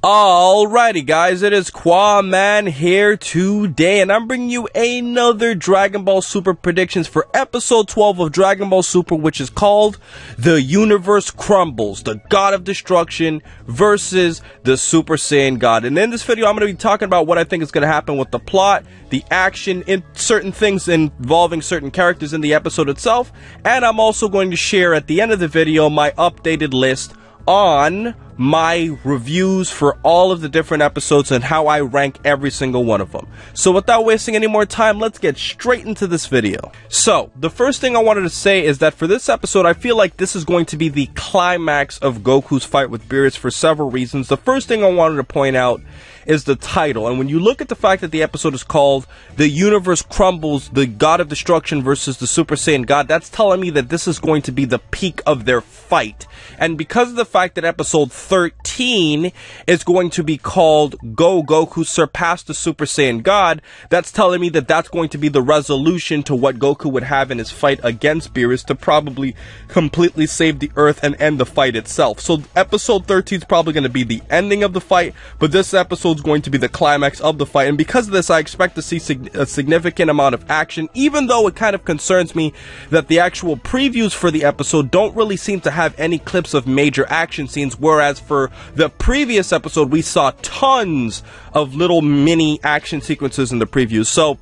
Alrighty guys, it is Qaaman here today, and I'm bringing you another Dragon Ball Super predictions for episode 12 of Dragon Ball Super, which is called The Universe Crumbles, the God of Destruction versus the Super Saiyan God. And in this video, I'm going to be talking about what I think is going to happen with the plot, the action, in certain things involving certain characters in the episode itself, and I'm also going to share at the end of the video my updated list on my reviews for all of the different episodes and how I rank every single one of them. So without wasting any more time, let's get straight into this video. So, the first thing I wanted to say is that for this episode, I feel like this is going to be the climax of Goku's fight with Beerus for several reasons. The first thing I wanted to point out is the title, and when you look at the fact that the episode is called The Universe Crumbles, the God of Destruction versus the Super Saiyan God, that's telling me that this is going to be the peak of their fight. And because of the fact that episode 13 is going to be called Goku Surpassed the Super Saiyan God, that's telling me that that's going to be the resolution to what Goku would have in his fight against Beerus to probably completely save the Earth and end the fight itself. So episode 13 is probably going to be the ending of the fight, but this episode is going to be the climax of the fight, and because of this I expect to see a significant amount of action, even though it kind of concerns me that the actual previews for the episode don't really seem to have any clips of major action scenes, whereas for the previous episode we saw tons of little mini action sequences in the previews. So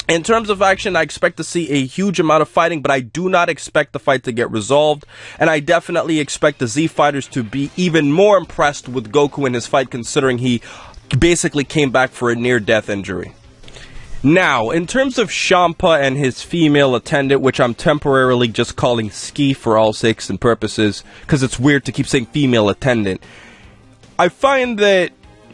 in terms of action, I expect to see a huge amount of fighting, but I do not expect the fight to get resolved, and I definitely expect the Z Fighters to be even more impressed with Goku in his fight, considering he basically came back for a near-death injury. Now, in terms of Champa and his female attendant, which I'm temporarily just calling Ski for all sakes and purposes, because it's weird to keep saying female attendant, I find that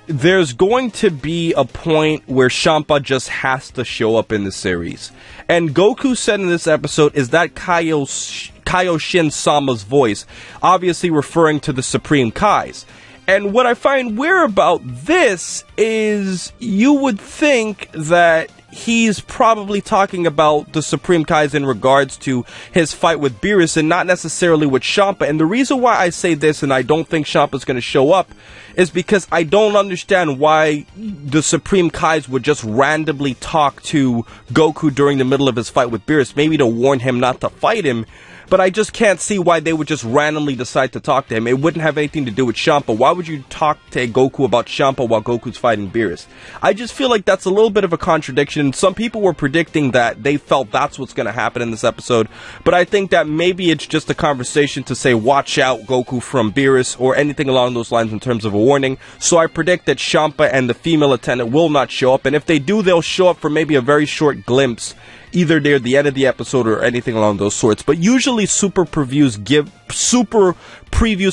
there's going to be a point where Champa just has to show up in the series. And Goku said in this episode, is that Kaioshin-sama's voice, obviously referring to the Supreme Kais. And what I find weird about this is you would think that he's probably talking about the Supreme Kais in regards to his fight with Beerus and not necessarily with Champa. And the reason why I say this and I don't think Champa's going to show up is because I don't understand why the Supreme Kais would just randomly talk to Goku during the middle of his fight with Beerus, maybe to warn him not to fight him. But I just can't see why they would just randomly decide to talk to him. It wouldn't have anything to do with Champa. Why would you talk to Goku about Champa while Goku's fighting Beerus? I just feel like that's a little bit of a contradiction. Some people were predicting that they felt that's what's going to happen in this episode. But I think that maybe it's just a conversation to say, watch out, Goku, from Beerus, or anything along those lines in terms of a warning. So I predict that Champa and the female attendant will not show up. And if they do, they'll show up for maybe a very short glimpse, either near the end of the episode or anything along those sorts. But usually super previews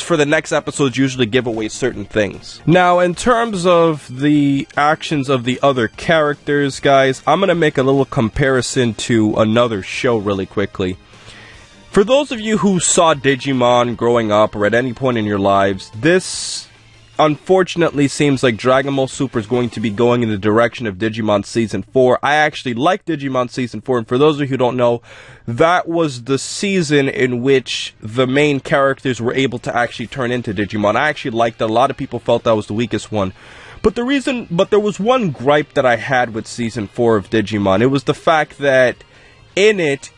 for the next episodes usually give away certain things. Now, in terms of the actions of the other characters, guys, I'm going to make a little comparison to another show really quickly. For those of you who saw Digimon growing up or at any point in your lives, this unfortunately seems like Dragon Ball Super is going to be going in the direction of Digimon Season 4. I actually like Digimon Season 4, and for those of you who don't know, that was the season in which the main characters were able to actually turn into Digimon. I actually liked that. A lot of people felt that was the weakest one. But there was one gripe that I had with Season 4 of Digimon. It was the fact that in it,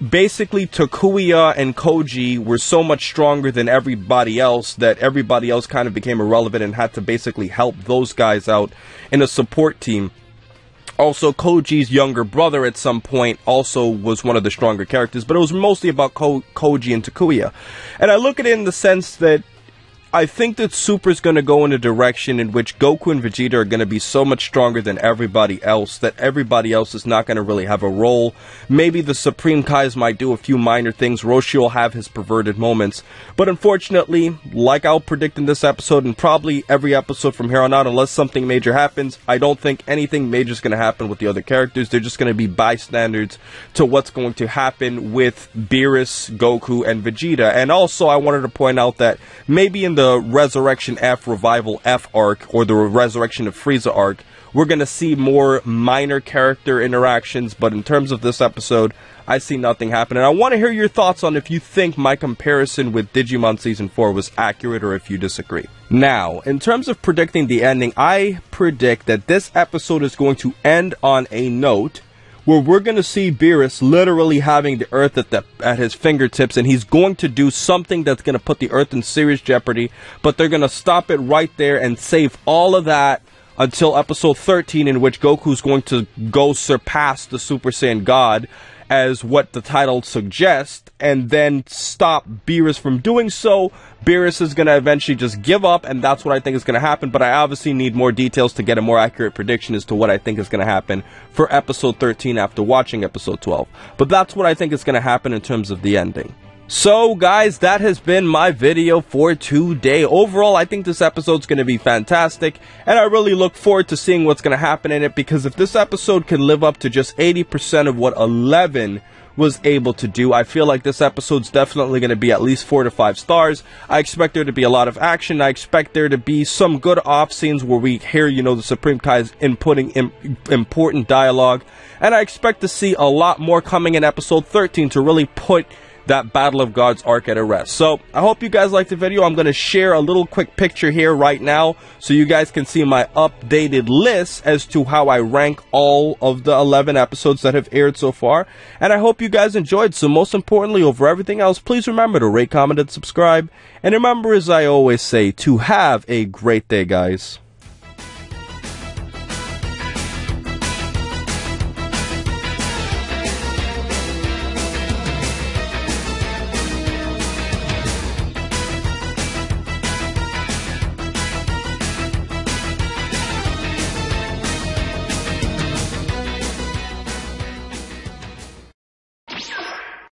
basically Takuya and Koji were so much stronger than everybody else that everybody else kind of became irrelevant and had to basically help those guys out in a support team. Also, Koji's younger brother at some point also was one of the stronger characters, but it was mostly about Koji and Takuya. And I look at it in the sense that I think that Super's going to go in a direction in which Goku and Vegeta are going to be so much stronger than everybody else that everybody else is not going to really have a role. Maybe the Supreme Kais might do a few minor things. Roshi will have his perverted moments. But unfortunately, like I'll predict in this episode and probably every episode from here on out, unless something major happens, I don't think anything major is going to happen with the other characters. They're just going to be bystanders to what's going to happen with Beerus, Goku, and Vegeta. And also, I wanted to point out that maybe in the the Resurrection F, Revival F arc, or the Resurrection of Frieza arc, we're going to see more minor character interactions, but in terms of this episode, I see nothing happen. And I want to hear your thoughts on if you think my comparison with Digimon Season 4 was accurate or if you disagree. Now, in terms of predicting the ending, I predict that this episode is going to end on a note where we're going to see Beerus literally having the Earth at his fingertips, and he's going to do something that's going to put the Earth in serious jeopardy, but they're going to stop it right there and save all of that until episode 13, in which Goku's going to go surpass the Super Saiyan God, as what the title suggests, and then stop Beerus from doing so. Beerus is going to eventually just give up, and that's what I think is going to happen, but I obviously need more details to get a more accurate prediction as to what I think is going to happen for episode 13 after watching episode 12. But that's what I think is going to happen in terms of the ending. So guys, that has been my video for today. Overall, I think this episode's going to be fantastic, and I really look forward to seeing what's going to happen in it, because if this episode can live up to just 80% of what 11 was able to do, I feel like this episode's definitely going to be at least 4 to 5 stars. I expect there to be a lot of action. I expect there to be some good off scenes where we hear, you know, the Supreme Kai's inputting important dialogue, and I expect to see a lot more coming in episode 13 to really put that Battle of Gods arc at a rest. So I hope you guys liked the video. I'm going to share a little quick picture here right now so you guys can see my updated list as to how I rank all of the 11 episodes that have aired so far, and I hope you guys enjoyed. So most importantly, over everything else, please remember to rate, comment, and subscribe, and remember, as I always say, to have a great day, guys.